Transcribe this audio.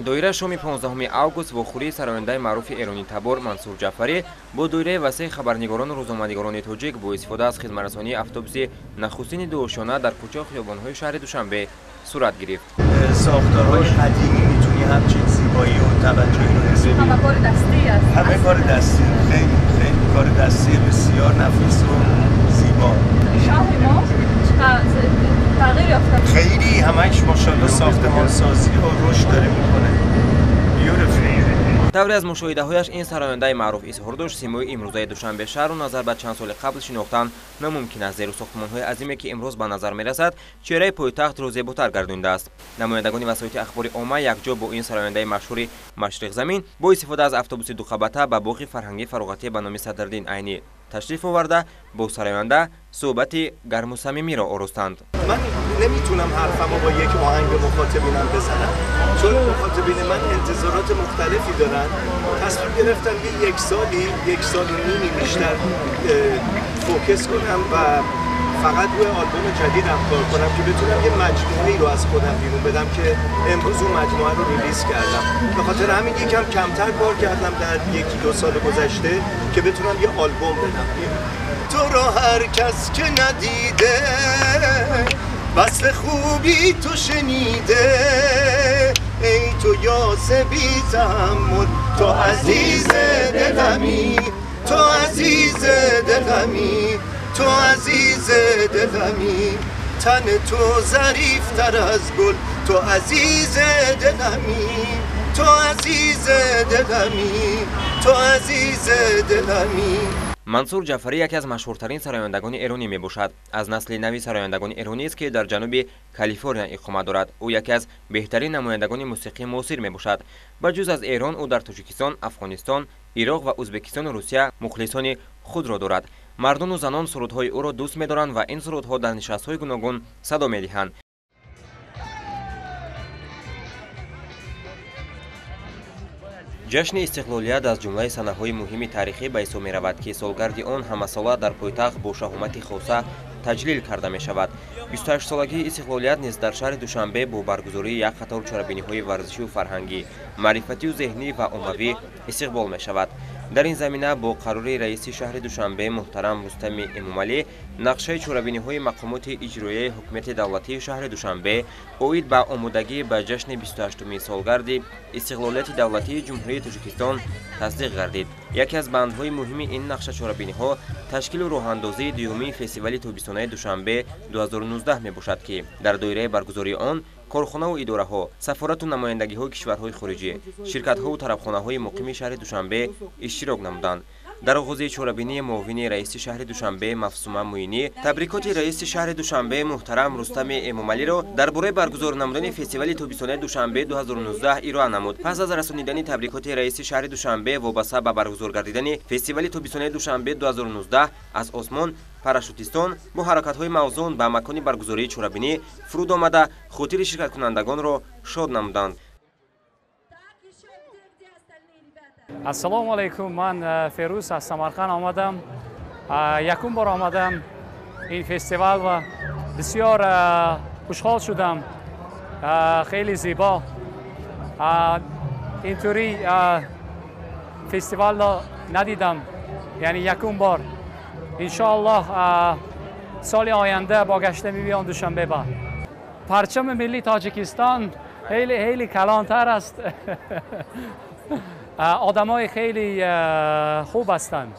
доира шоми 15 август вохӯрии сарояндаи маъруфи эронӣ табор Мансур Ҷаъфарӣ бо доираи васеъ хабарнигорону рӯзноманигорони тоҷик бо истифода аз хизматрасонии автобуси нахустини дуошона дар кӯчаҳу хиёбонҳои шаҳри Душанбе сурат гирифт. ساختارهای قدیمی میتونی همچین زیبایی و توجهی رو حس کنی. همه کار دستی است. همه کار دستی، خیلی کار دستی بسیار نفیس و زیبا. شهر ما تغییر یافته. خیلی همش ماشاءالله ساختمان سازی و رشد داره میکنه. тавре аз мушоҳидаҳояш ин сарояндаи маъруф изҳор дошт симои имрӯзаи Душанбе шаҳру назар ба чанд соли қабл шинохтан намумкин аст, зеро сохтмонҳои азиме ки имрӯз ба назар мерасад чеҳраи пойтахтро зеботар гардонидааст. Намояндагони васоити ахбори омма якҷо бо ин сарояндаи машҳури Машриқзамин бо истифода аз автобуси духабата ба боғи фарҳангии Фаруғатӣ ба номи Садриддин Айнӣ ташриф оварда бо сароянда суҳбати гарму самимиро оростанд. من نمیتونم حرفمو با یک آهنگ به مخاطبینم بزنم چون مخاطبین من انتظارات مختلفی دارن. تصمیم گرفتم یک سال و نیمی بیشتر فوکس کنم و فقط روی آلبوم جدیدم کار کنم که بتونم یه مجموعه‌ای رو از خودم بیرون بدم که امروز اون مجموعه رو ریلیز کردم. به خاطر همین یکم کمتر کار کردم در یکی دو سال گذشته که بتونم یه آلبوم بدم. تو رو هر کس که ندیده وصل خوبی تو شنیده ای تو یاس بی تحمل تو عزیز دلمی تو عزیز دلمی تو عزیز دلمی تن تو ظریف تر از گل تو عزیز دلمی تو عزیز دلمی تو عزیز دلمی. Мансур Ҷаъфарӣ яке аз машҳуртарин сарояндагони эронӣ мебошад. Аз насли нави сарояндагони эронист ки дар ҷануби Калифорния иқомат дорад. Ӯ яке аз беҳтарин намояндагони мусиқии муосир мебошад. ба ҷуз аз Эрон ӯ дар Тоҷикистон, Афғонистон, Ироқ ва Ӯзбекистону Русия мухлисони худро дорад. Мардону занон сурудҳои ӯро дӯст медоранд ва ин сурудҳо дар нишастҳои гуногун садо медиҳанд. ҷашни истиқлолият аз ҷумлаи санаҳои муҳими таърихӣ ба ҳисоб меравад, ки солгарди он ҳамасола дар пойтахт бо шаҳомати хоса таҷлил карда мешавад. 28-солагии истиқлолият низ дар шаҳри Душанбе бо баргузории як қатор чорабиниҳои варзишию фарҳангӣ, маърифатию зеҳнӣ ва оммавӣ истиқбол мешавад. дар ин замина бо қарори раиси шаҳри Душанбе муҳтарам Рустами Эмомалӣ нақшаи чорабиниҳои мақомоти иҷроияи ҳукумияти давлатии шаҳри Душанбе оид ба омодагӣ ба ҷашни 28-уми солгарди истиқлолияти давлатии ҷумҳурии Тоҷикистон тасдиқ гардид. яке аз бандҳои муҳими ин нақша чорабиниҳо ташкилу роҳандозии дуюмии фестивали тобистонаи Душанбе 2019 мебошад, ки дар доираи баргузории он корхонаву идораҳо, сафорату намояндагиҳои кишварҳои хориҷӣ, ширкатҳову тарабхонаҳои муқими шаҳри Душанбе иштирок намуданд. дар оғози чорабинии муовини раиси шаҳри Душанбе Мафсума Муинӣ табрикоти раиси шаҳри Душанбе муҳтарам Рустами Эмомалиро дар бораи баргузор намудани фестивали тобистонаи Душанбе 2019 ироа намуд. пас аз расонидани табрикоти раиси шаҳри Душанбе вобаста ба баргузор гардидани фестивали тобистонаи Душанбе 2019 аз осмон парашютистон бо ҳаракатҳои мавзун ба макони баргузории чорабинӣ фуруд омада хотири ширкаткунандагонро шод намуданд. Ассалому алайкум, ман Ферӯз аз Самарқанд омадам. Якум бор омадам ин фестивал ва бисёр хушҳол шудам. Хеле зебо. Интури фестивалро надидам, яъни якум бор. Иншоаллоҳ соли оянда бо гашта мебиём Душанбе. Парчами миллии Тоҷикистон хеле калонтар аст. آدمای خیلی خوب هستند.